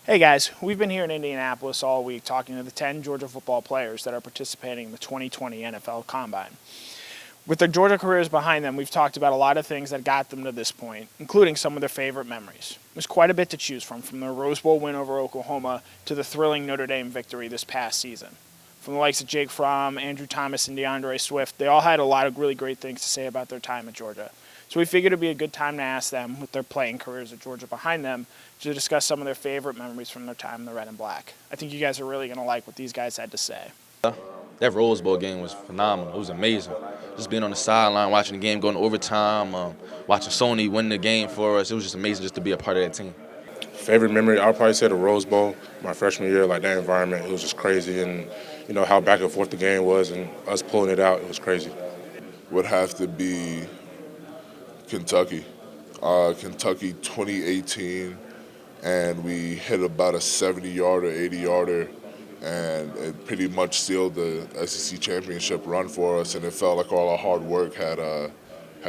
Hey guys, we've been here in Indianapolis all week talking to the 10 Georgia football players that are participating in the 2020 NFL Combine. With their Georgia careers behind them, we've talked about a lot of things that got them to this point, including some of their favorite memories. There's quite a bit to choose from their Rose Bowl win over Oklahoma to the thrilling Notre Dame victory this past season. From the likes of Jake Fromm, Andrew Thomas, and DeAndre Swift, they all had a lot of really great things to say about their time at Georgia. So we figured it'd be a good time to ask them, with their playing careers at Georgia behind them, to discuss some of their favorite memories from their time in the red and black. I think you guys are really going to like what these guys had to say. That Rose Bowl game was phenomenal. It was amazing. Just being on the sideline, watching the game, going to overtime, watching Sony win the game for us. It was just amazing just to be a part of that team. Favorite memory, I'll probably say the Rose Bowl, my freshman year, like that environment, it was just crazy. And, you know, how back and forth the game was and us pulling it out, it was crazy. Would have to be Kentucky. Kentucky 2018, and we hit about a 70-yarder, 80-yarder, and it pretty much sealed the SEC championship run for us, and it felt like all our hard work had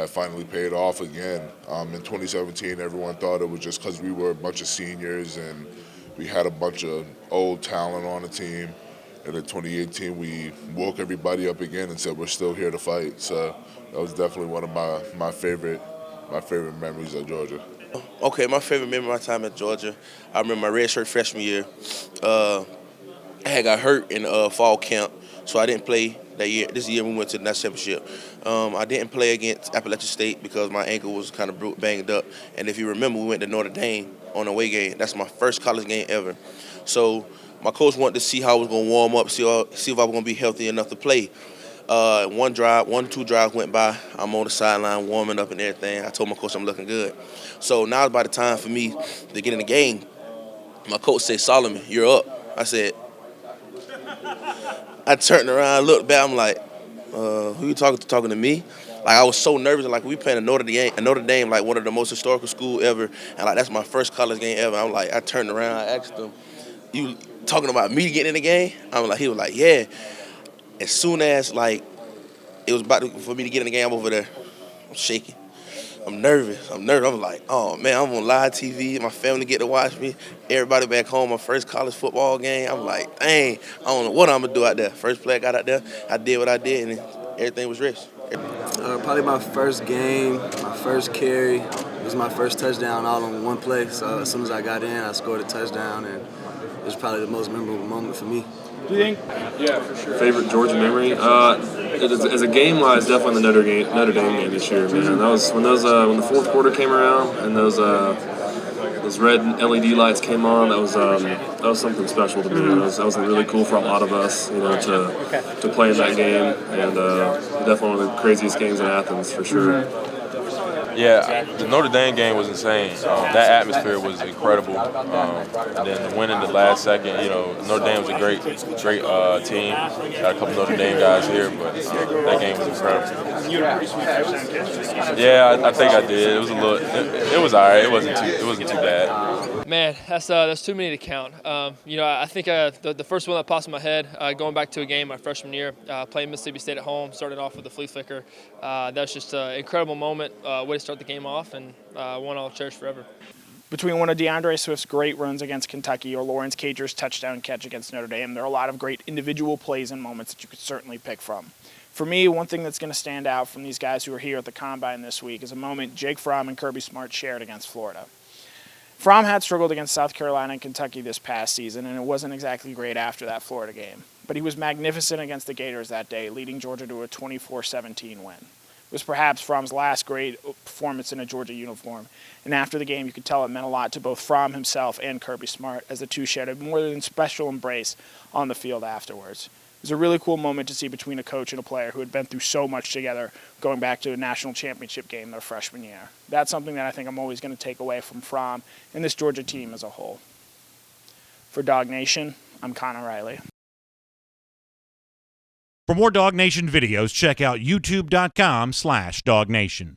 finally paid off again. In 2017, everyone thought it was just because we were a bunch of seniors and we had a bunch of old talent on the team. And in 2018, we woke everybody up again and said we're still here to fight. So that was definitely one of my favorite memories of Georgia. Okay, my favorite memory of my time at Georgia, I remember my redshirt freshman year. I had got hurt in fall camp, so I didn't play that year. This year we went to the national championship. I didn't play against Appalachian State because my ankle was kind of banged up. And if you remember, we went to Notre Dame on a away game. That's my first college game ever. So my coach wanted to see how I was going to warm up, see if I was going to be healthy enough to play. One, two drives went by. I'm on the sideline warming up and everything. I told my coach I'm looking good. So now it's about the time for me to get in the game. My coach said, "Solomon, you're up." I said, I turned around, looked back. I'm like, who you talking to me? Like, I was so nervous. Like, we playing Notre Dame, like one of the most historical school ever, and like that's my first college game ever. I'm like, I turned around, I asked him, "You talking about me getting in the game?" He was like, "Yeah." As soon as like it was for me to get in the game, I'm over there, I'm shaking. I'm nervous. I'm like, oh man, I'm on live TV. My family get to watch me. Everybody back home, my first college football game. I'm like, dang, I don't know what I'm gonna do out there. First play I got out there, I did what I did, and everything was rich. Probably my first game, my first carry. It was my first touchdown all in one play. So as soon as I got in, I scored a touchdown, and it was probably the most memorable moment for me. Do you think? Yeah, for sure. Favorite Georgia memory? As a game wise, definitely the Notre Dame game this year, man. That was when the fourth quarter came around and those red LED lights came on. That was something special to me. That was really cool for a lot of us, you know, to play in that game, and definitely one of the craziest games in Athens for sure. Yeah, the Notre Dame game was insane. That atmosphere was incredible. And then the win in the last second, you know, Notre Dame was a great team. Got a couple Notre Dame guys here, but that game was incredible. Yeah, I think I did. It was it was all right. It wasn't too bad. Man, that's too many to count. I think the first one that pops in my head, going back to a game my freshman year, playing Mississippi State at home, starting off with the flea flicker. That's just an incredible moment, way to start the game off, and one I'll cherish forever. Between one of DeAndre Swift's great runs against Kentucky or Lawrence Cager's touchdown catch against Notre Dame, there are a lot of great individual plays and moments that you could certainly pick from. For me, one thing that's going to stand out from these guys who are here at the Combine this week is a moment Jake Fromm and Kirby Smart shared against Florida. Fromm had struggled against South Carolina and Kentucky this past season, and it wasn't exactly great after that Florida game. But he was magnificent against the Gators that day, leading Georgia to a 24-17 win. It was perhaps Fromm's last great performance in a Georgia uniform, and after the game you could tell it meant a lot to both Fromm himself and Kirby Smart as the two shared a more than special embrace on the field afterwards. It was a really cool moment to see between a coach and a player who had been through so much together, going back to a national championship game their freshman year. That's something that I think I'm always going to take away from Fromm and this Georgia team as a whole. For Dog Nation, I'm Connor Riley. For more Dog Nation videos, check out youtube.com/DogNation.